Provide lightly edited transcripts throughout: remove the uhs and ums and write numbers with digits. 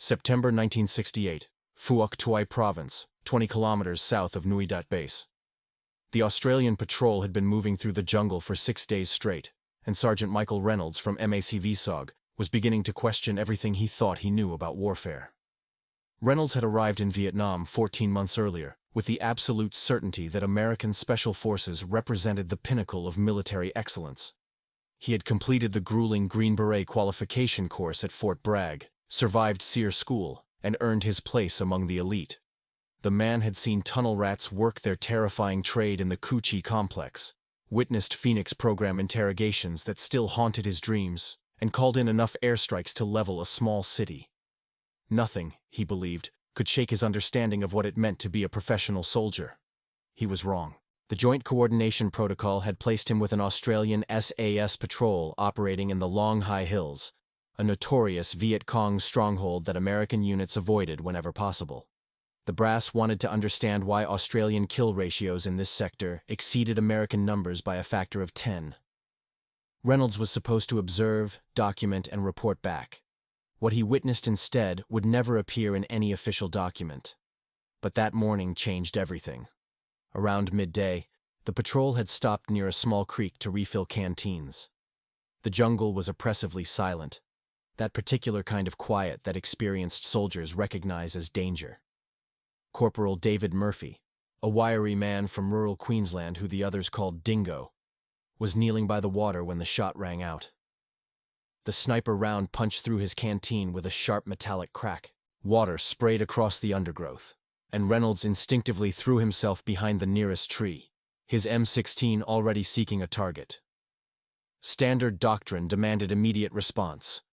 September 1968, Phuoc Tuai Province, 20 kilometers south of Nui Dat Base. The Australian patrol had been moving through the jungle for 6 days straight, and Sergeant Michael Reynolds from MACV-SOG was beginning to question everything he thought he knew about warfare. Reynolds had arrived in Vietnam 14 months earlier, with the absolute certainty that American Special Forces represented the pinnacle of military excellence. He had completed the grueling Green Beret qualification course at Fort Bragg, survived SEER school, and earned his place among the elite. The man had seen tunnel rats work their terrifying trade in the Cu Chi complex, witnessed Phoenix program interrogations that still haunted his dreams, and called in enough airstrikes to level a small city. Nothing, he believed, could shake his understanding of what it meant to be a professional soldier. He was wrong. The Joint Coordination Protocol had placed him with an Australian SAS patrol operating in the Long High Hills, a notorious Viet Cong stronghold that American units avoided whenever possible. The brass wanted to understand why Australian kill ratios in this sector exceeded American numbers by a factor of 10. Reynolds was supposed to observe, document, and report back. What he witnessed instead would never appear in any official document. But that morning changed everything. Around midday, the patrol had stopped near a small creek to refill canteens. The jungle was oppressively silent, that particular kind of quiet that experienced soldiers recognize as danger. Corporal David Murphy, a wiry man from rural Queensland who the others called Dingo, was kneeling by the water when the shot rang out. The sniper round punched through his canteen with a sharp metallic crack. Water sprayed across the undergrowth, and Reynolds instinctively threw himself behind the nearest tree, his M16 already seeking a target. Standard doctrine demanded immediate response.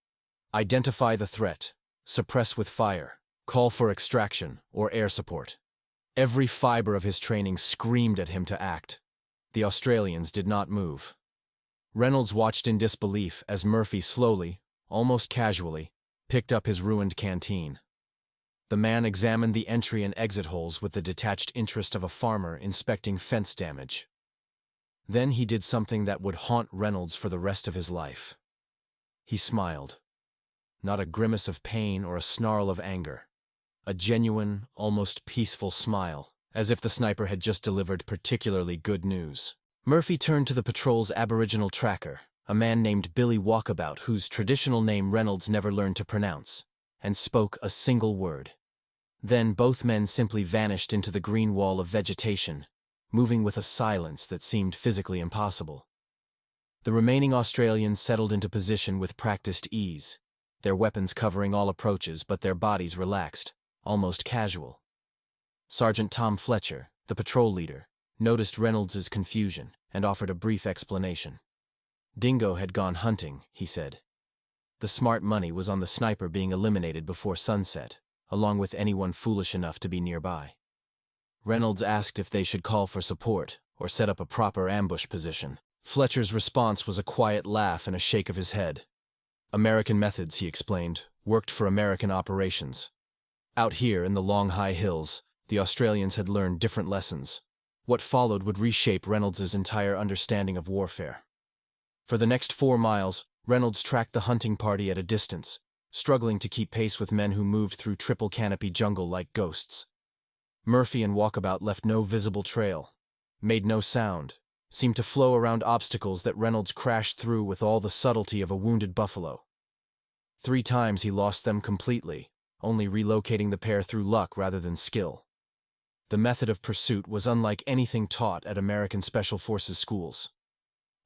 Identify the threat, suppress with fire, call for extraction or air support. Every fiber of his training screamed at him to act. The Australians did not move. Reynolds watched in disbelief as Murphy slowly, almost casually, picked up his ruined canteen. The man examined the entry and exit holes with the detached interest of a farmer inspecting fence damage. Then he did something that would haunt Reynolds for the rest of his life. He smiled. Not a grimace of pain or a snarl of anger. A genuine, almost peaceful smile, as if the sniper had just delivered particularly good news. Murphy turned to the patrol's Aboriginal tracker, a man named Billy Walkabout whose traditional name Reynolds never learned to pronounce, and spoke a single word. Then both men simply vanished into the green wall of vegetation, moving with a silence that seemed physically impossible. The remaining Australians settled into position with practiced ease, their weapons covering all approaches but their bodies relaxed, almost casual. Sergeant Tom Fletcher, the patrol leader, noticed Reynolds's confusion and offered a brief explanation. Dingo had gone hunting, he said. The smart money was on the sniper being eliminated before sunset, along with anyone foolish enough to be nearby. Reynolds asked if they should call for support or set up a proper ambush position. Fletcher's response was a quiet laugh and a shake of his head. American methods, he explained, worked for American operations. Out here in the Long High Hills, the Australians had learned different lessons. What followed would reshape Reynolds's entire understanding of warfare. For the next 4 miles, Reynolds tracked the hunting party at a distance, struggling to keep pace with men who moved through triple canopy jungle like ghosts. Murphy and Walkabout left no visible trail, made no sound, seemed to flow around obstacles that Reynolds crashed through with all the subtlety of a wounded buffalo. 3 times he lost them completely, only relocating the pair through luck rather than skill. The method of pursuit was unlike anything taught at American Special Forces schools.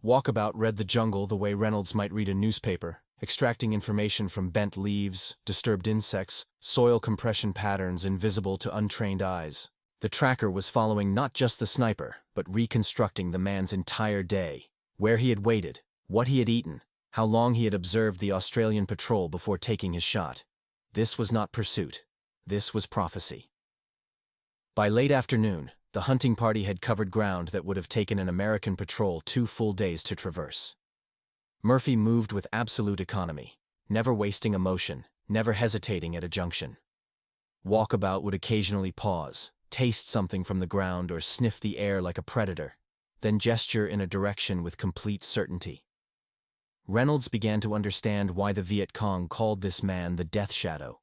Walkabout read the jungle the way Reynolds might read a newspaper, extracting information from bent leaves, disturbed insects, soil compression patterns invisible to untrained eyes. The tracker was following not just the sniper, but reconstructing the man's entire day, where he had waited, what he had eaten, how long he had observed the Australian patrol before taking his shot. This was not pursuit. This was prophecy. By late afternoon, the hunting party had covered ground that would have taken an American patrol 2 full days to traverse. Murphy moved with absolute economy, never wasting a motion, never hesitating at a junction. Walkabout would occasionally pause, taste something from the ground or sniff the air like a predator, then gesture in a direction with complete certainty. Reynolds began to understand why the Viet Cong called this man the Death Shadow.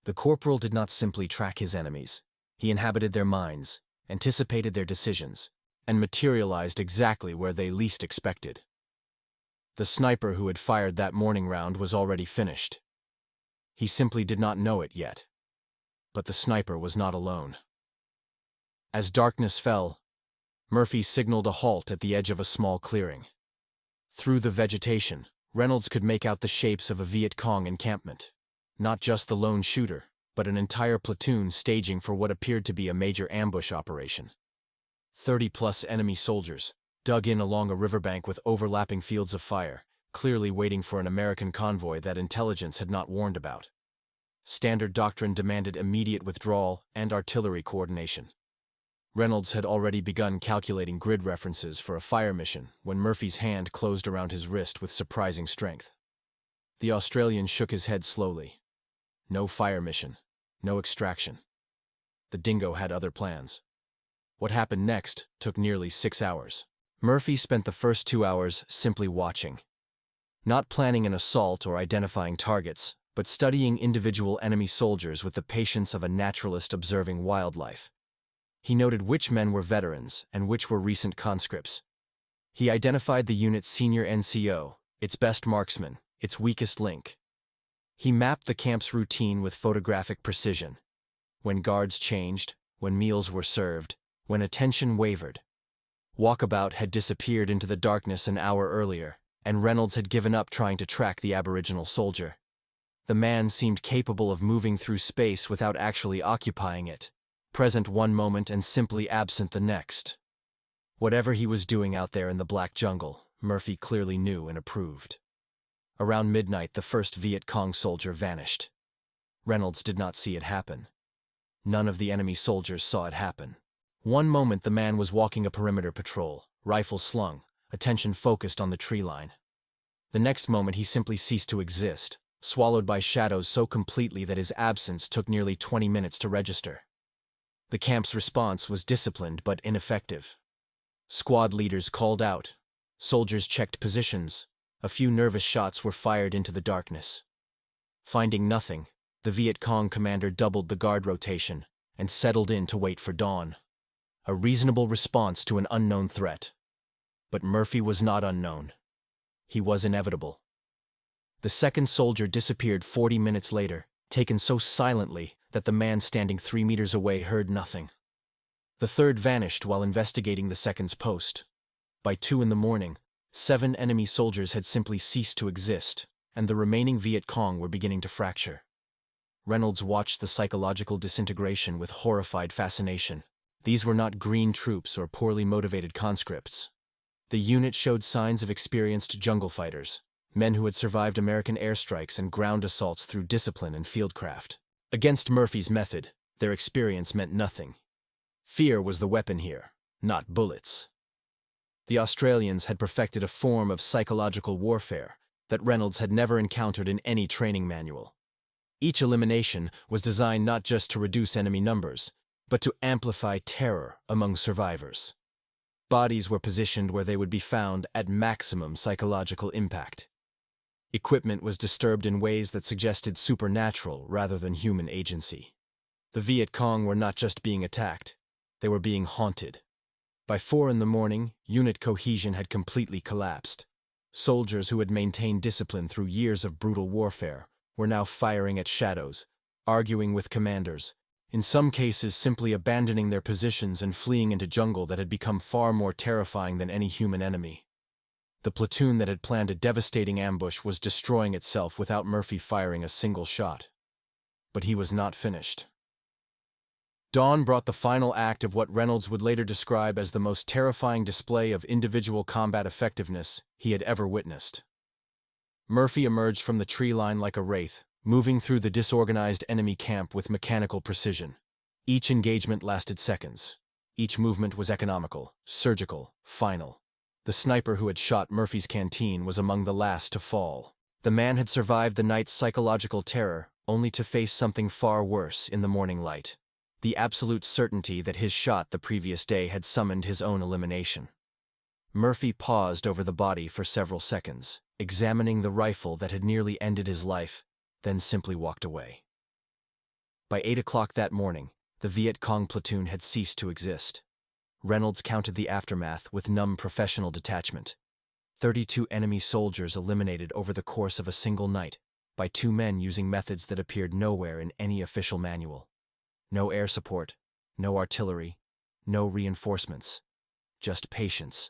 The corporal did not simply track his enemies. He inhabited their minds, anticipated their decisions, and materialized exactly where they least expected. The sniper who had fired that morning round was already finished. He simply did not know it yet. But the sniper was not alone. As darkness fell, Murphy signaled a halt at the edge of a small clearing. Through the vegetation, Reynolds could make out the shapes of a Viet Cong encampment. Not just the lone shooter, but an entire platoon staging for what appeared to be a major ambush operation. 30-plus enemy soldiers, dug in along a riverbank with overlapping fields of fire, clearly waiting for an American convoy that intelligence had not warned about. Standard doctrine demanded immediate withdrawal and artillery coordination. Reynolds had already begun calculating grid references for a fire mission when Murphy's hand closed around his wrist with surprising strength. The Australian shook his head slowly. No fire mission, no extraction. The dingo had other plans. What happened next took nearly 6 hours. Murphy spent the first 2 hours simply watching. Not planning an assault or identifying targets, but studying individual enemy soldiers with the patience of a naturalist observing wildlife. He noted which men were veterans and which were recent conscripts. He identified the unit's senior NCO, its best marksman, its weakest link. He mapped the camp's routine with photographic precision. When guards changed, when meals were served, when attention wavered. Walkabout had disappeared into the darkness an hour earlier, and Reynolds had given up trying to track the Aboriginal soldier. The man seemed capable of moving through space without actually occupying it, present one moment and simply absent the next. Whatever he was doing out there in the black jungle, Murphy clearly knew and approved. Around midnight, the first Viet Cong soldier vanished. Reynolds did not see it happen. None of the enemy soldiers saw it happen. One moment the man was walking a perimeter patrol, rifle slung, attention focused on the tree line. The next moment he simply ceased to exist, swallowed by shadows so completely that his absence took nearly 20 minutes to register. The camp's response was disciplined but ineffective. Squad leaders called out. Soldiers checked positions. A few nervous shots were fired into the darkness. Finding nothing, the Viet Cong commander doubled the guard rotation and settled in to wait for dawn. A reasonable response to an unknown threat. But Murphy was not unknown. He was inevitable. The second soldier disappeared 40 minutes later, taken so silently that the man standing 3 meters away heard nothing. The third vanished while investigating the second's post. By 2 in the morning, 7 enemy soldiers had simply ceased to exist, and the remaining Viet Cong were beginning to fracture. Reynolds watched the psychological disintegration with horrified fascination. These were not green troops or poorly motivated conscripts. The unit showed signs of experienced jungle fighters, men who had survived American airstrikes and ground assaults through discipline and fieldcraft. Against Murphy's method, their experience meant nothing. Fear was the weapon here, not bullets. The Australians had perfected a form of psychological warfare that Reynolds had never encountered in any training manual. Each elimination was designed not just to reduce enemy numbers, but to amplify terror among survivors. Bodies were positioned where they would be found at maximum psychological impact. Equipment was disturbed in ways that suggested supernatural rather than human agency. The Viet Cong were not just being attacked, they were being haunted. By 4 in the morning, unit cohesion had completely collapsed. Soldiers who had maintained discipline through years of brutal warfare were now firing at shadows, arguing with commanders, in some cases simply abandoning their positions and fleeing into jungle that had become far more terrifying than any human enemy. The platoon that had planned a devastating ambush was destroying itself without Murphy firing a single shot. But he was not finished. Dawn brought the final act of what Reynolds would later describe as the most terrifying display of individual combat effectiveness he had ever witnessed. Murphy emerged from the tree line like a wraith, moving through the disorganized enemy camp with mechanical precision. Each engagement lasted seconds. Each movement was economical, surgical, final. The sniper who had shot Murphy's canteen was among the last to fall. The man had survived the night's psychological terror, only to face something far worse in the morning light. The absolute certainty that his shot the previous day had summoned his own elimination. Murphy paused over the body for several seconds, examining the rifle that had nearly ended his life, then simply walked away. By 8 o'clock that morning, the Viet Cong platoon had ceased to exist. Reynolds counted the aftermath with numb professional detachment. 32 enemy soldiers eliminated over the course of a single night by 2 men using methods that appeared nowhere in any official manual. No air support, no artillery, no reinforcements. Just patience,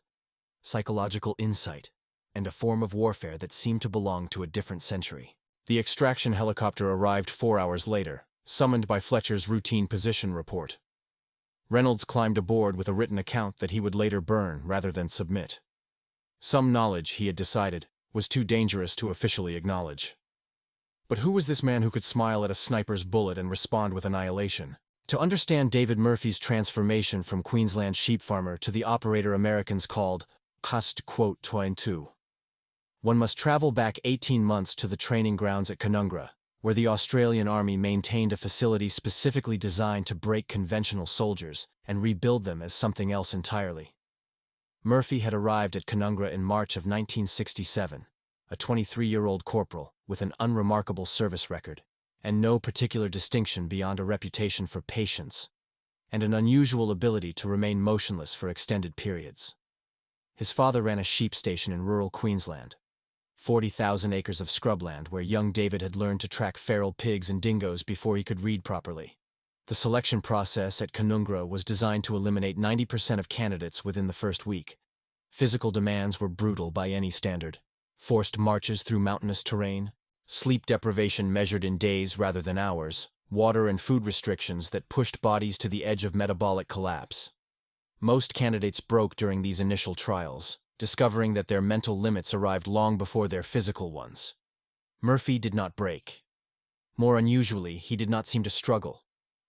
psychological insight, and a form of warfare that seemed to belong to a different century. The extraction helicopter arrived 4 hours later, summoned by Fletcher's routine position report. Reynolds climbed aboard with a written account that he would later burn rather than submit. Some knowledge, he had decided, was too dangerous to officially acknowledge. But who was this man who could smile at a sniper's bullet and respond with annihilation? To understand David Murphy's transformation from Queensland sheep farmer to the operator Americans called #22, one must travel back 18 months to the training grounds at Canungra, where the Australian Army maintained a facility specifically designed to break conventional soldiers and rebuild them as something else entirely. Murphy had arrived at Canungra in March of 1967, a 23-year-old corporal with an unremarkable service record, and no particular distinction beyond a reputation for patience, and an unusual ability to remain motionless for extended periods. His father ran a sheep station in rural Queensland, 40,000 acres of scrubland where young David had learned to track feral pigs and dingoes before he could read properly. The selection process at Canungra was designed to eliminate 90% of candidates within the first week. Physical demands were brutal by any standard. Forced marches through mountainous terrain, sleep deprivation measured in days rather than hours, water and food restrictions that pushed bodies to the edge of metabolic collapse. Most candidates broke during these initial trials, discovering that their mental limits arrived long before their physical ones. Murphy did not break. More unusually, he did not seem to struggle.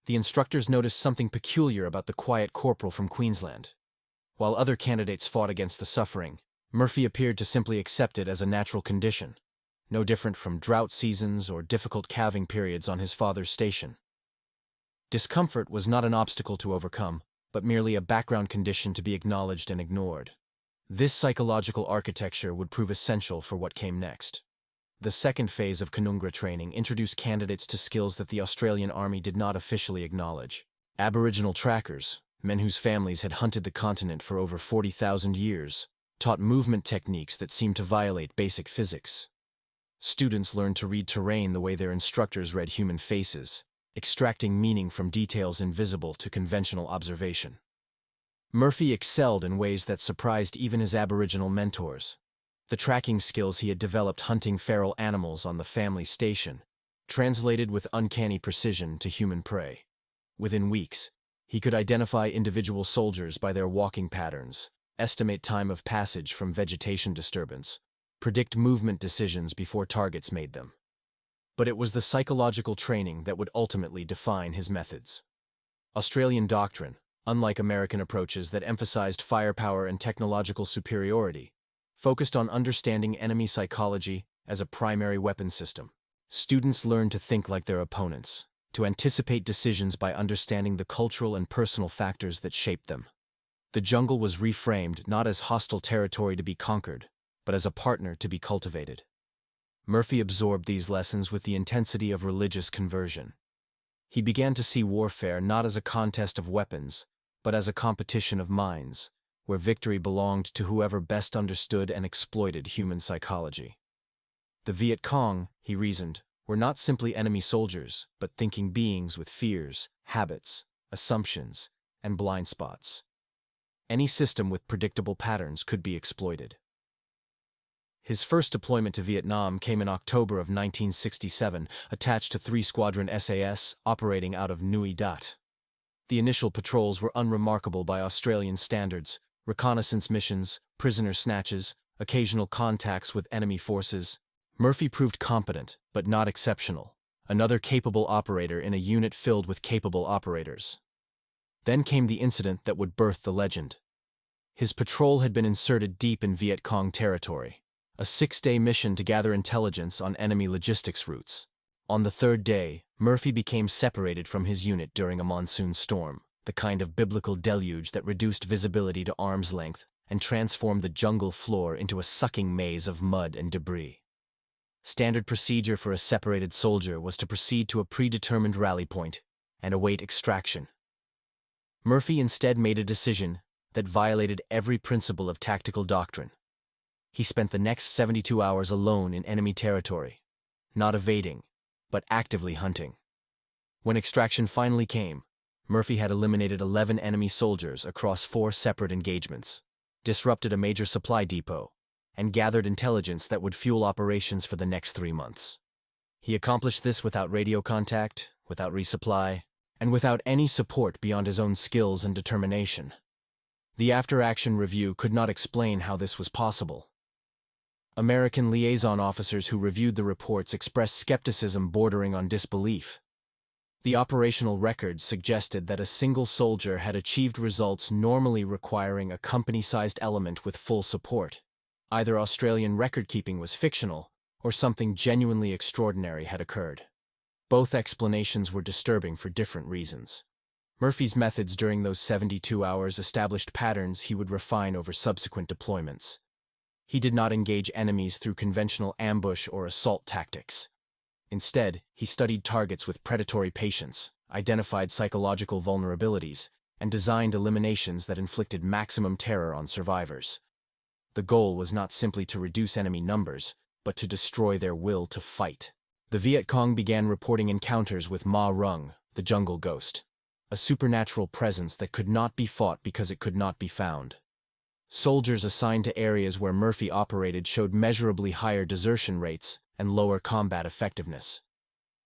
The instructors noticed something peculiar about the quiet corporal from Queensland. While other candidates fought against the suffering, Murphy appeared to simply accept it as a natural condition, no different from drought seasons or difficult calving periods on his father's station. Discomfort was not an obstacle to overcome, but merely a background condition to be acknowledged and ignored. This psychological architecture would prove essential for what came next. The second phase of Canungra training introduced candidates to skills that the Australian Army did not officially acknowledge. Aboriginal trackers, men whose families had hunted the continent for over 40,000 years, taught movement techniques that seemed to violate basic physics. Students learned to read terrain the way their instructors read human faces, extracting meaning from details invisible to conventional observation. Murphy excelled in ways that surprised even his Aboriginal mentors. The tracking skills he had developed hunting feral animals on the family station translated with uncanny precision to human prey. Within weeks, he could identify individual soldiers by their walking patterns, estimate time of passage from vegetation disturbance, predict movement decisions before targets made them. But it was the psychological training that would ultimately define his methods. Australian doctrine, unlike American approaches that emphasized firepower and technological superiority, focused on understanding enemy psychology as a primary weapon system. Students learned to think like their opponents, to anticipate decisions by understanding the cultural and personal factors that shaped them. The jungle was reframed not as hostile territory to be conquered, but as a partner to be cultivated. Murphy absorbed these lessons with the intensity of religious conversion. He began to see warfare not as a contest of weapons, but as a competition of minds, where victory belonged to whoever best understood and exploited human psychology. The Viet Cong, he reasoned, were not simply enemy soldiers, but thinking beings with fears, habits, assumptions, and blind spots. Any system with predictable patterns could be exploited. His first deployment to Vietnam came in October of 1967, attached to 3 Squadron SAS operating out of Nui Dat. The initial patrols were unremarkable by Australian standards: reconnaissance missions, prisoner snatches, occasional contacts with enemy forces. Murphy proved competent, but not exceptional, another capable operator in a unit filled with capable operators. Then came the incident that would birth the legend. His patrol had been inserted deep in Viet Cong territory, a 6-day mission to gather intelligence on enemy logistics routes. On the 3rd day, Murphy became separated from his unit during a monsoon storm, the kind of biblical deluge that reduced visibility to arm's length and transformed the jungle floor into a sucking maze of mud and debris. Standard procedure for a separated soldier was to proceed to a predetermined rally point and await extraction. Murphy instead made a decision that violated every principle of tactical doctrine. He spent the next 72 hours alone in enemy territory, not evading, but actively hunting. When extraction finally came, Murphy had eliminated 11 enemy soldiers across 4 separate engagements, disrupted a major supply depot, and gathered intelligence that would fuel operations for the next 3 months. He accomplished this without radio contact, without resupply, and without any support beyond his own skills and determination. The after-action review could not explain how this was possible. American liaison officers who reviewed the reports expressed skepticism bordering on disbelief. The operational records suggested that a single soldier had achieved results normally requiring a company-sized element with full support. Either Australian record-keeping was fictional, or something genuinely extraordinary had occurred. Both explanations were disturbing for different reasons. Murphy's methods during those 72 hours established patterns he would refine over subsequent deployments. He did not engage enemies through conventional ambush or assault tactics. Instead, he studied targets with predatory patience, identified psychological vulnerabilities, and designed eliminations that inflicted maximum terror on survivors. The goal was not simply to reduce enemy numbers, but to destroy their will to fight. The Viet Cong began reporting encounters with Ma Rung, the jungle ghost, a supernatural presence that could not be fought because it could not be found. Soldiers assigned to areas where Murphy operated showed measurably higher desertion rates and lower combat effectiveness.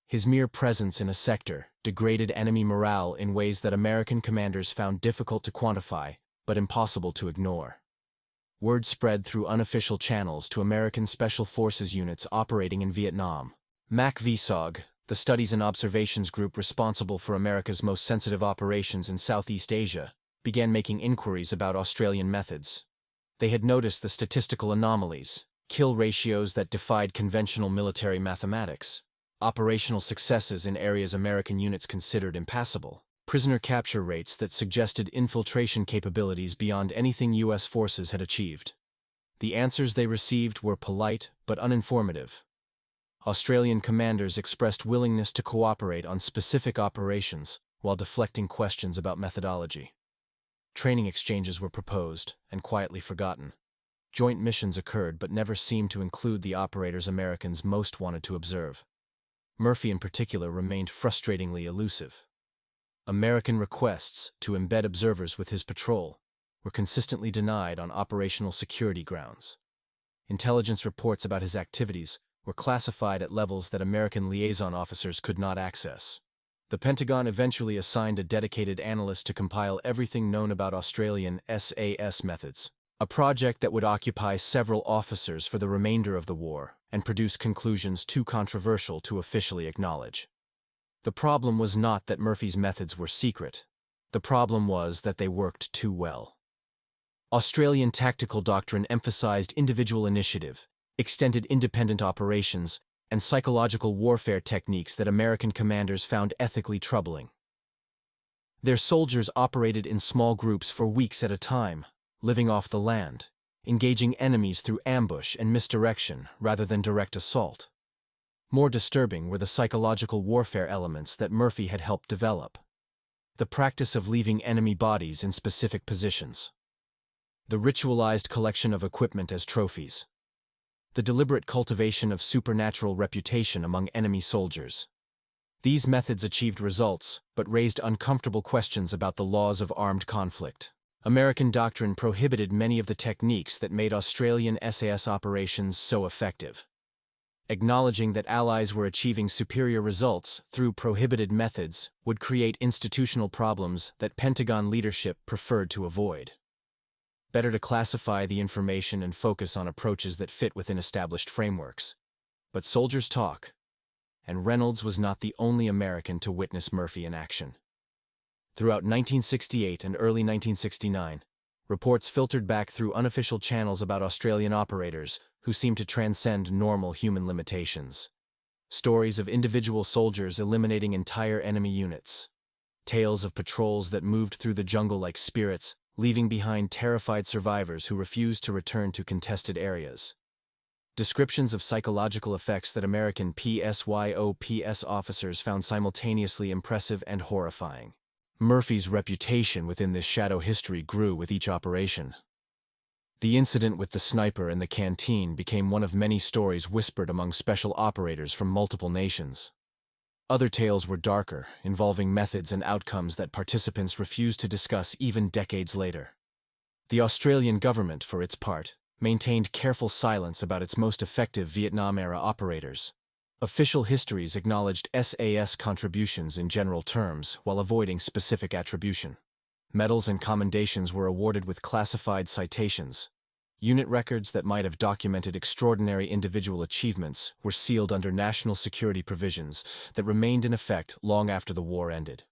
His mere presence in a sector degraded enemy morale in ways that American commanders found difficult to quantify, but impossible to ignore. Word spread through unofficial channels to American Special Forces units operating in Vietnam. MACV-SOG, the Studies and Observations Group responsible for America's most sensitive operations in Southeast Asia, began making inquiries about Australian methods. They had noticed the statistical anomalies, kill ratios that defied conventional military mathematics, operational successes in areas American units considered impassable, prisoner capture rates that suggested infiltration capabilities beyond anything U.S. forces had achieved. The answers they received were polite but uninformative. Australian commanders expressed willingness to cooperate on specific operations while deflecting questions about methodology. Training exchanges were proposed and quietly forgotten. Joint missions occurred but never seemed to include the operators Americans most wanted to observe. Murphy in particular remained frustratingly elusive. American requests to embed observers with his patrol were consistently denied on operational security grounds. Intelligence reports about his activities were classified at levels that American liaison officers could not access. The Pentagon eventually assigned a dedicated analyst to compile everything known about Australian SAS methods, a project that would occupy several officers for the remainder of the war and produce conclusions too controversial to officially acknowledge. The problem was not that Murphy's methods were secret. The problem was that they worked too well. Australian tactical doctrine emphasized individual initiative, extended independent operations, and psychological warfare techniques that American commanders found ethically troubling. Their soldiers operated in small groups for weeks at a time, living off the land, engaging enemies through ambush and misdirection rather than direct assault. More disturbing were the psychological warfare elements that Murphy had helped develop. The practice of leaving enemy bodies in specific positions. The ritualized collection of equipment as trophies. The deliberate cultivation of supernatural reputation among enemy soldiers. These methods achieved results, but raised uncomfortable questions about the laws of armed conflict. American doctrine prohibited many of the techniques that made Australian SAS operations so effective. Acknowledging that allies were achieving superior results through prohibited methods would create institutional problems that Pentagon leadership preferred to avoid. Better to classify the information and focus on approaches that fit within established frameworks. But soldiers talk, and Reynolds was not the only American to witness Murphy in action. Throughout 1968 and early 1969, reports filtered back through unofficial channels about Australian operators who seemed to transcend normal human limitations. Stories of individual soldiers eliminating entire enemy units. Tales of patrols that moved through the jungle like spirits, leaving behind terrified survivors who refused to return to contested areas. Descriptions of psychological effects that American PSYOPS officers found simultaneously impressive and horrifying. Murphy's reputation within this shadow history grew with each operation. The incident with the sniper and the canteen became one of many stories whispered among special operators from multiple nations. Other tales were darker, involving methods and outcomes that participants refused to discuss even decades later. The Australian government, for its part, maintained careful silence about its most effective Vietnam-era operators. Official histories acknowledged SAS contributions in general terms while avoiding specific attribution. Medals and commendations were awarded with classified citations. Unit records that might have documented extraordinary individual achievements were sealed under national security provisions that remained in effect long after the war ended.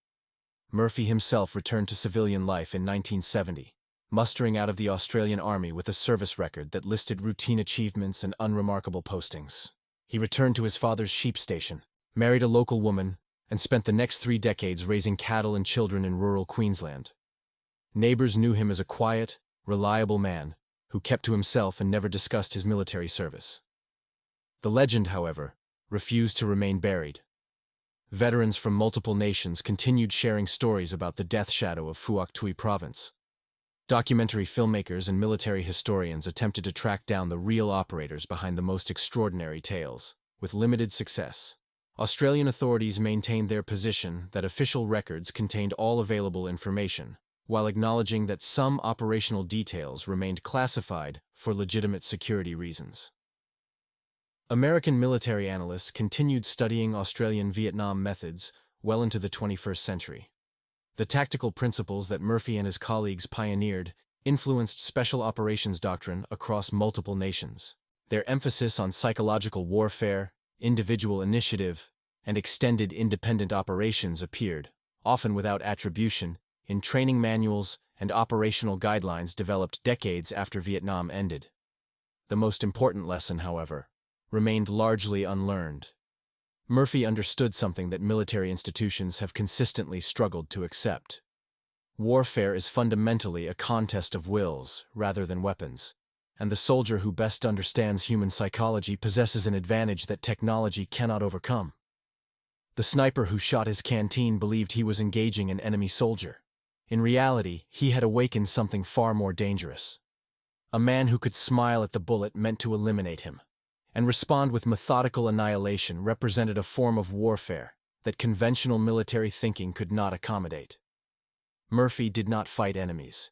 Murphy himself returned to civilian life in 1970. Mustering out of the Australian Army with a service record that listed routine achievements and unremarkable postings. He returned to his father's sheep station, married a local woman, and spent the next 3 decades raising cattle and children in rural Queensland. Neighbors knew him as a quiet, reliable man who kept to himself and never discussed his military service. The legend, however, refused to remain buried. Veterans from multiple nations continued sharing stories about the death shadow of Phuoc Tuy province. Documentary filmmakers and military historians attempted to track down the real operators behind the most extraordinary tales, with limited success. Australian authorities maintained their position that official records contained all available information, while acknowledging that some operational details remained classified for legitimate security reasons. American military analysts continued studying Australian Vietnam methods well into the 21st century. The tactical principles that Murphy and his colleagues pioneered influenced special operations doctrine across multiple nations. Their emphasis on psychological warfare, individual initiative, and extended independent operations appeared, often without attribution, in training manuals and operational guidelines developed decades after Vietnam ended. The most important lesson, however, remained largely unlearned. Murphy understood something that military institutions have consistently struggled to accept. Warfare is fundamentally a contest of wills rather than weapons, and the soldier who best understands human psychology possesses an advantage that technology cannot overcome. The sniper who shot his canteen believed he was engaging an enemy soldier. In reality, he had awakened something far more dangerous. A man who could smile at the bullet meant to eliminate him, and respond with methodical annihilation represented a form of warfare that conventional military thinking could not accommodate. Murphy did not fight enemies.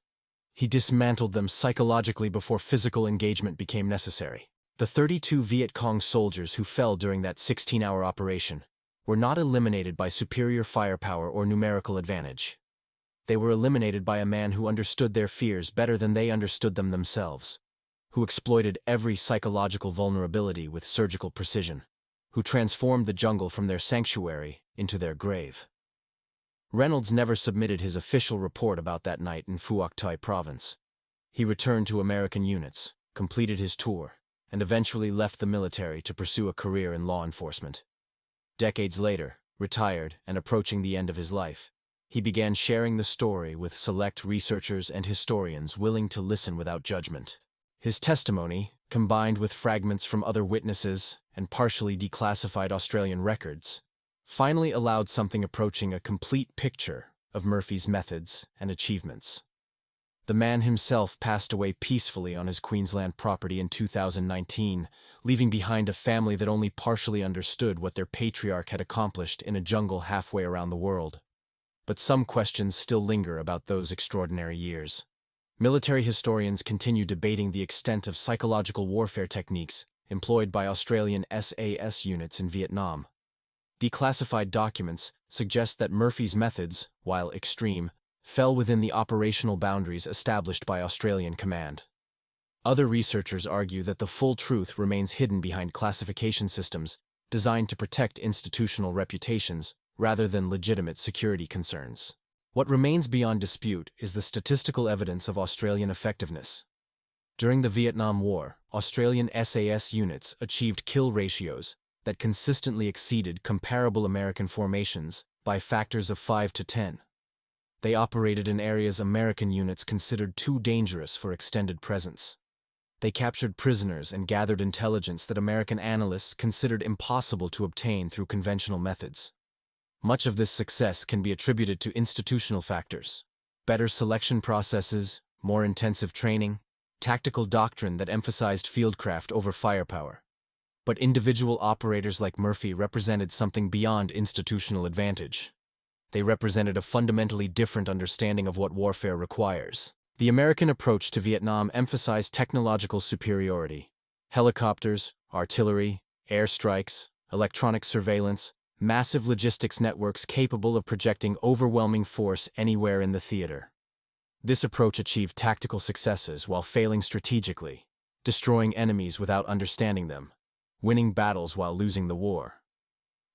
He dismantled them psychologically before physical engagement became necessary. The 32 Viet Cong soldiers who fell during that 16-hour operation were not eliminated by superior firepower or numerical advantage. They were eliminated by a man who understood their fears better than they understood them themselves, who exploited every psychological vulnerability with surgical precision, who transformed the jungle from their sanctuary into their grave. Reynolds never submitted his official report about that night in Phuoc Tuy province. He returned to American units, completed his tour, and eventually left the military to pursue a career in law enforcement. Decades later, retired and approaching the end of his life, he began sharing the story with select researchers and historians willing to listen without judgment. His testimony, combined with fragments from other witnesses and partially declassified Australian records, finally allowed something approaching a complete picture of Murphy's methods and achievements. The man himself passed away peacefully on his Queensland property in 2019, leaving behind a family that only partially understood what their patriarch had accomplished in a jungle halfway around the world. But some questions still linger about those extraordinary years. Military historians continue debating the extent of psychological warfare techniques employed by Australian SAS units in Vietnam. Declassified documents suggest that Murphy's methods, while extreme, fell within the operational boundaries established by Australian command. Other researchers argue that the full truth remains hidden behind classification systems designed to protect institutional reputations rather than legitimate security concerns. What remains beyond dispute is the statistical evidence of Australian effectiveness. During the Vietnam War, Australian SAS units achieved kill ratios that consistently exceeded comparable American formations by factors of 5 to 10. They operated in areas American units considered too dangerous for extended presence. They captured prisoners and gathered intelligence that American analysts considered impossible to obtain through conventional methods. Much of this success can be attributed to institutional factors: better selection processes, more intensive training, tactical doctrine that emphasized fieldcraft over firepower. But individual operators like Murphy represented something beyond institutional advantage. They represented a fundamentally different understanding of what warfare requires. The American approach to Vietnam emphasized technological superiority. Helicopters, artillery, airstrikes, electronic surveillance, massive logistics networks capable of projecting overwhelming force anywhere in the theater. This approach achieved tactical successes while failing strategically, destroying enemies without understanding them, winning battles while losing the war.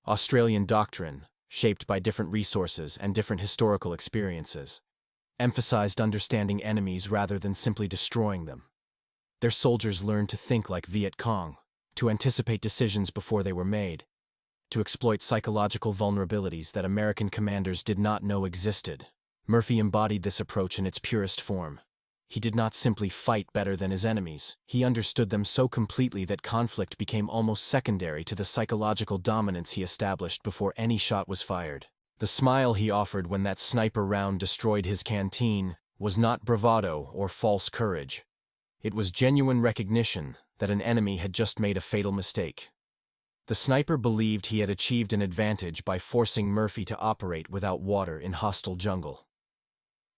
Australian doctrine, shaped by different resources and different historical experiences, emphasized understanding enemies rather than simply destroying them. Their soldiers learned to think like Viet Cong, to anticipate decisions before they were made, to exploit psychological vulnerabilities that American commanders did not know existed. Murphy embodied this approach in its purest form. He did not simply fight better than his enemies. He understood them so completely that conflict became almost secondary to the psychological dominance he established before any shot was fired. The smile he offered when that sniper round destroyed his canteen was not bravado or false courage. It was genuine recognition that an enemy had just made a fatal mistake. The sniper believed he had achieved an advantage by forcing Murphy to operate without water in hostile jungle.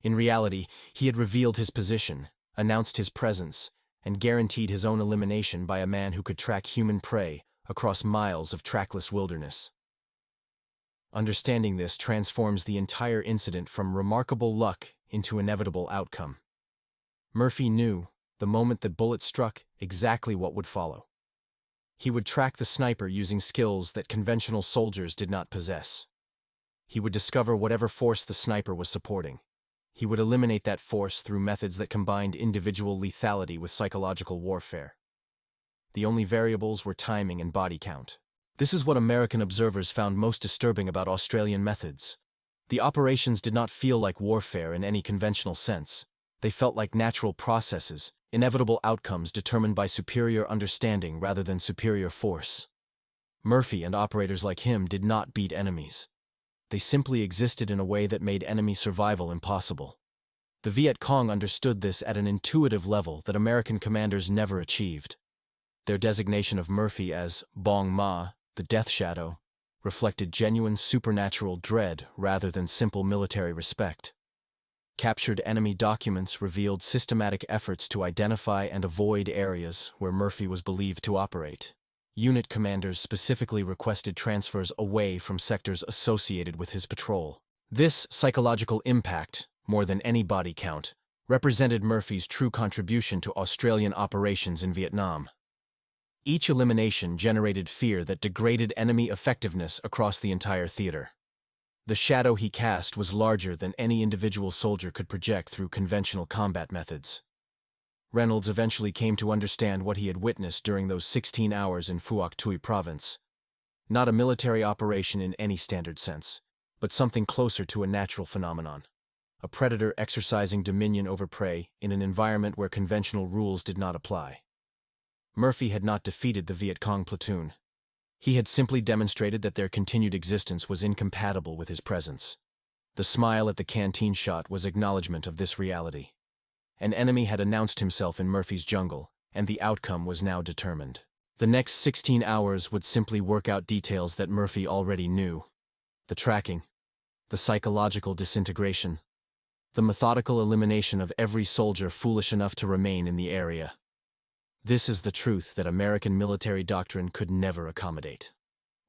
In reality, he had revealed his position, announced his presence, and guaranteed his own elimination by a man who could track human prey across miles of trackless wilderness. Understanding this transforms the entire incident from remarkable luck into inevitable outcome. Murphy knew, the moment the bullet struck, exactly what would follow. He would track the sniper using skills that conventional soldiers did not possess. He would discover whatever force the sniper was supporting. He would eliminate that force through methods that combined individual lethality with psychological warfare. The only variables were timing and body count. This is what American observers found most disturbing about Australian methods. The operations did not feel like warfare in any conventional sense. They felt like natural processes, inevitable outcomes determined by superior understanding rather than superior force. Murphy and operators like him did not beat enemies. They simply existed in a way that made enemy survival impossible. The Viet Cong understood this at an intuitive level that American commanders never achieved. Their designation of Murphy as Bóng, the Death Shadow, reflected genuine supernatural dread rather than simple military respect. Captured enemy documents revealed systematic efforts to identify and avoid areas where Murphy was believed to operate. Unit commanders specifically requested transfers away from sectors associated with his patrol. This psychological impact, more than any body count, represented Murphy's true contribution to Australian operations in Vietnam. Each elimination generated fear that degraded enemy effectiveness across the entire theater. The shadow he cast was larger than any individual soldier could project through conventional combat methods. Reynolds eventually came to understand what he had witnessed during those 16 hours in Phuoc Tuy province. Not a military operation in any standard sense, but something closer to a natural phenomenon. A predator exercising dominion over prey in an environment where conventional rules did not apply. Murphy had not defeated the Viet Cong platoon. He had simply demonstrated that their continued existence was incompatible with his presence. The smile at the canteen shot was acknowledgement of this reality. An enemy had announced himself in Murphy's jungle, and the outcome was now determined. The next 16 hours would simply work out details that Murphy already knew. The tracking, the psychological disintegration, the methodical elimination of every soldier foolish enough to remain in the area. This is the truth that American military doctrine could never accommodate.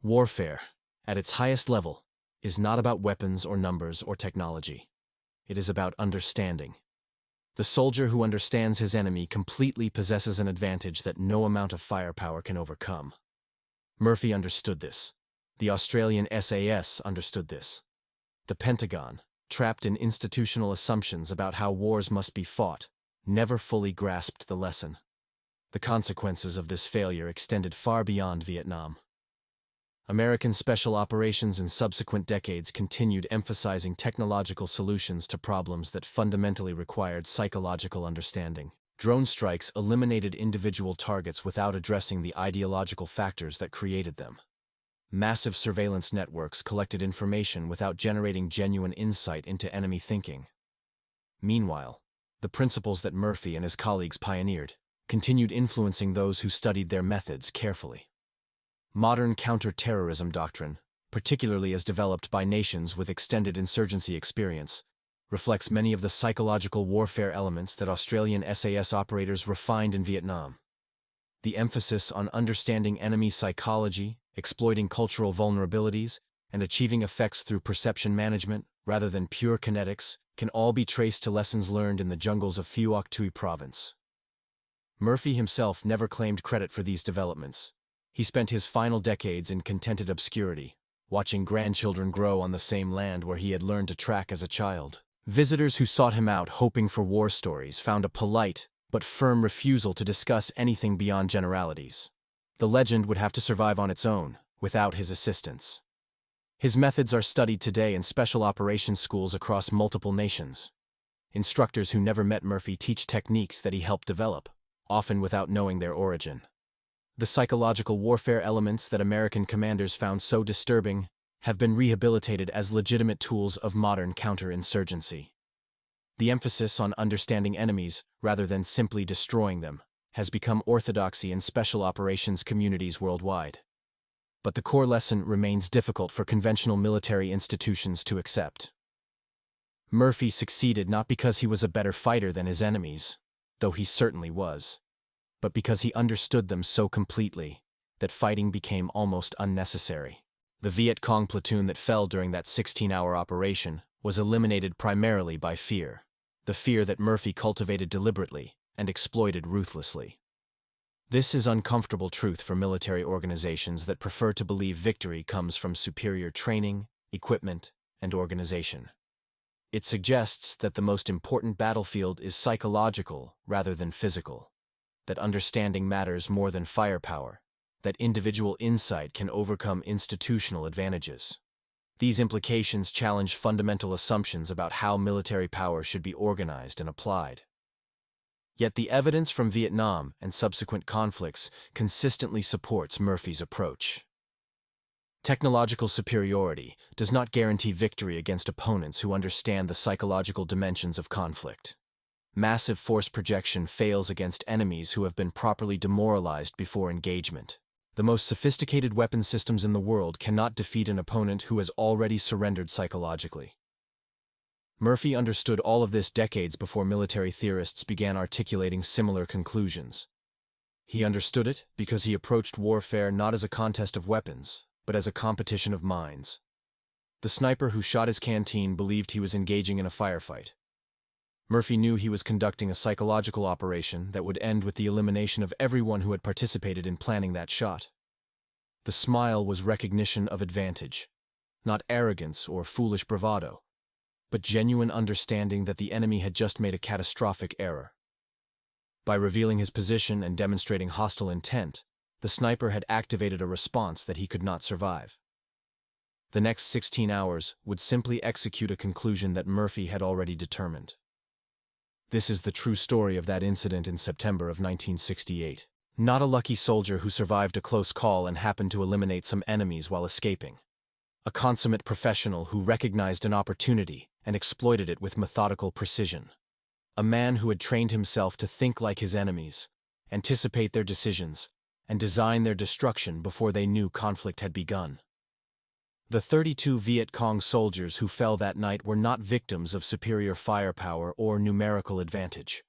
Warfare, at its highest level, is not about weapons or numbers or technology. It is about understanding. The soldier who understands his enemy completely possesses an advantage that no amount of firepower can overcome. Murphy understood this. The Australian SAS understood this. The Pentagon, trapped in institutional assumptions about how wars must be fought, never fully grasped the lesson. The consequences of this failure extended far beyond Vietnam. American special operations in subsequent decades continued emphasizing technological solutions to problems that fundamentally required psychological understanding. Drone strikes eliminated individual targets without addressing the ideological factors that created them. Massive surveillance networks collected information without generating genuine insight into enemy thinking. Meanwhile, the principles that Murphy and his colleagues pioneered continued influencing those who studied their methods carefully. Modern counter-terrorism doctrine, particularly as developed by nations with extended insurgency experience, reflects many of the psychological warfare elements that Australian SAS operators refined in Vietnam. The emphasis on understanding enemy psychology, exploiting cultural vulnerabilities, and achieving effects through perception management, rather than pure kinetics, can all be traced to lessons learned in the jungles of Phuoc province. Murphy himself never claimed credit for these developments. He spent his final decades in contented obscurity, watching grandchildren grow on the same land where he had learned to track as a child. Visitors who sought him out hoping for war stories found a polite but firm refusal to discuss anything beyond generalities. The legend would have to survive on its own, without his assistance. His methods are studied today in special operations schools across multiple nations. Instructors who never met Murphy teach techniques that he helped develop, often without knowing their origin. The psychological warfare elements that American commanders found so disturbing have been rehabilitated as legitimate tools of modern counterinsurgency. The emphasis on understanding enemies, rather than simply destroying them, has become orthodoxy in special operations communities worldwide. But the core lesson remains difficult for conventional military institutions to accept. Murphy succeeded not because he was a better fighter than his enemies, though he certainly was, but because he understood them so completely that fighting became almost unnecessary. The Viet Cong platoon that fell during that 16-hour operation was eliminated primarily by fear, the fear that Murphy cultivated deliberately and exploited ruthlessly. This is uncomfortable truth for military organizations that prefer to believe victory comes from superior training, equipment, and organization. It suggests that the most important battlefield is psychological rather than physical, that understanding matters more than firepower, that individual insight can overcome institutional advantages. These implications challenge fundamental assumptions about how military power should be organized and applied. Yet the evidence from Vietnam and subsequent conflicts consistently supports Murphy's approach. Technological superiority does not guarantee victory against opponents who understand the psychological dimensions of conflict. Massive force projection fails against enemies who have been properly demoralized before engagement. The most sophisticated weapon systems in the world cannot defeat an opponent who has already surrendered psychologically. Murphy understood all of this decades before military theorists began articulating similar conclusions. He understood it because he approached warfare not as a contest of weapons, but as a competition of minds. The sniper who shot his canteen believed he was engaging in a firefight. Murphy knew he was conducting a psychological operation that would end with the elimination of everyone who had participated in planning that shot. The smile was recognition of advantage, not arrogance or foolish bravado, but genuine understanding that the enemy had just made a catastrophic error. By revealing his position and demonstrating hostile intent, the sniper had activated a response that he could not survive. The next 16 hours would simply execute a conclusion that Murphy had already determined. This is the true story of that incident in September of 1968. Not a lucky soldier who survived a close call and happened to eliminate some enemies while escaping. A consummate professional who recognized an opportunity and exploited it with methodical precision. A man who had trained himself to think like his enemies, anticipate their decisions, and design their destruction before they knew conflict had begun. The 32 Viet Cong soldiers who fell that night were not victims of superior firepower or numerical advantage.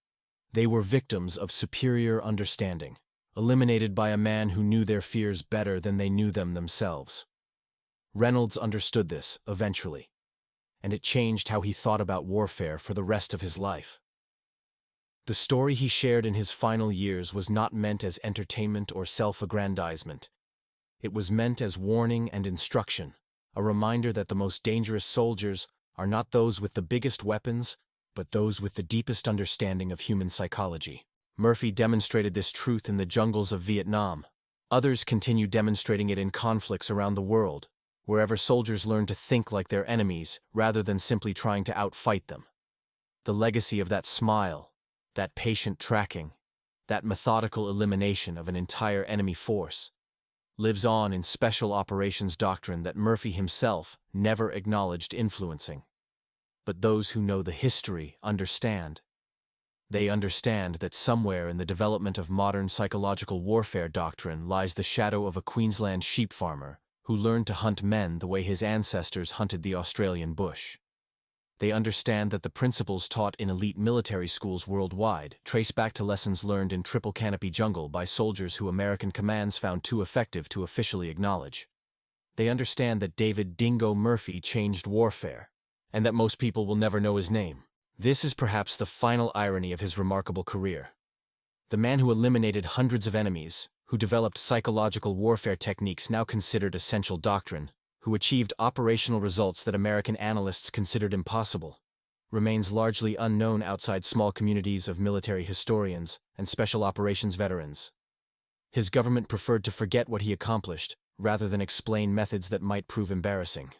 They were victims of superior understanding, eliminated by a man who knew their fears better than they knew them themselves. Reynolds understood this, eventually, and it changed how he thought about warfare for the rest of his life. The story he shared in his final years was not meant as entertainment or self-aggrandizement. It was meant as warning and instruction, a reminder that the most dangerous soldiers are not those with the biggest weapons, but those with the deepest understanding of human psychology. Murphy demonstrated this truth in the jungles of Vietnam. Others continue demonstrating it in conflicts around the world, wherever soldiers learn to think like their enemies rather than simply trying to outfight them. The legacy of that smile, that patient tracking, that methodical elimination of an entire enemy force, lives on in special operations doctrine that Murphy himself never acknowledged influencing. But those who know the history understand. They understand that somewhere in the development of modern psychological warfare doctrine lies the shadow of a Queensland sheep farmer who learned to hunt men the way his ancestors hunted the Australian bush. They understand that the principles taught in elite military schools worldwide trace back to lessons learned in triple canopy jungle by soldiers who American commands found too effective to officially acknowledge. They understand that David "Dingo" Murphy changed warfare, and that most people will never know his name. This is perhaps the final irony of his remarkable career. The man who eliminated hundreds of enemies, who developed psychological warfare techniques now considered essential doctrine, who achieved operational results that American analysts considered impossible, remains largely unknown outside small communities of military historians and special operations veterans. His government preferred to forget what he accomplished, rather than explain methods that might prove embarrassing.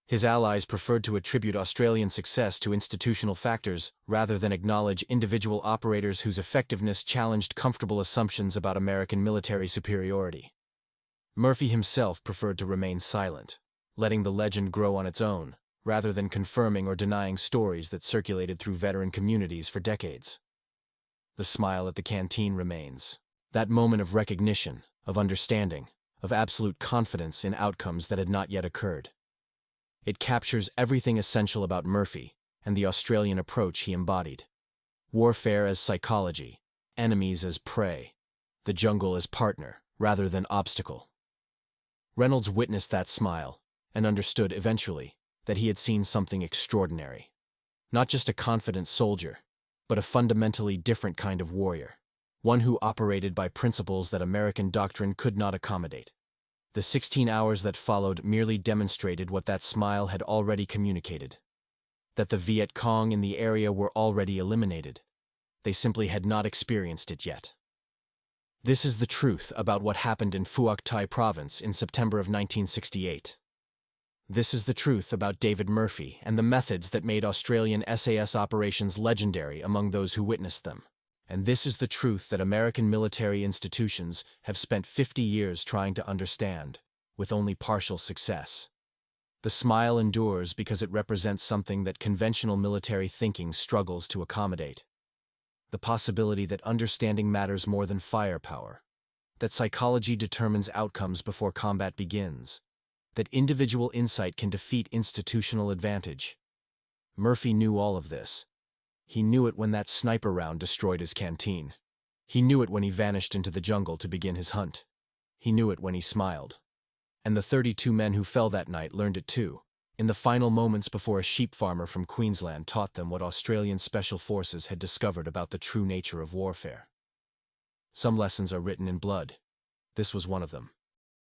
His allies preferred to attribute Australian success to institutional factors rather than acknowledge individual operators whose effectiveness challenged comfortable assumptions about American military superiority. Murphy himself preferred to remain silent, letting the legend grow on its own, rather than confirming or denying stories that circulated through veteran communities for decades. The smile at the canteen remains. That moment of recognition, of understanding, of absolute confidence in outcomes that had not yet occurred. It captures everything essential about Murphy and the Australian approach he embodied. Warfare as psychology, enemies as prey, the jungle as partner rather than obstacle. Reynolds witnessed that smile and understood eventually that he had seen something extraordinary. Not just a confident soldier, but a fundamentally different kind of warrior, one who operated by principles that American doctrine could not accommodate. The 16 hours that followed merely demonstrated what that smile had already communicated. That the Viet Cong in the area were already eliminated. They simply had not experienced it yet. This is the truth about what happened in Phuoc, Thai province in September of 1968. This is the truth about David Murphy and the methods that made Australian SAS operations legendary among those who witnessed them. And this is the truth that American military institutions have spent 50 years trying to understand, with only partial success. The smile endures because it represents something that conventional military thinking struggles to accommodate. The possibility that understanding matters more than firepower, that psychology determines outcomes before combat begins, that individual insight can defeat institutional advantage. Murphy knew all of this. He knew it when that sniper round destroyed his canteen. He knew it when he vanished into the jungle to begin his hunt. He knew it when he smiled. And the 32 men who fell that night learned it too, in the final moments before a sheep farmer from Queensland taught them what Australian Special Forces had discovered about the true nature of warfare. Some lessons are written in blood. This was one of them.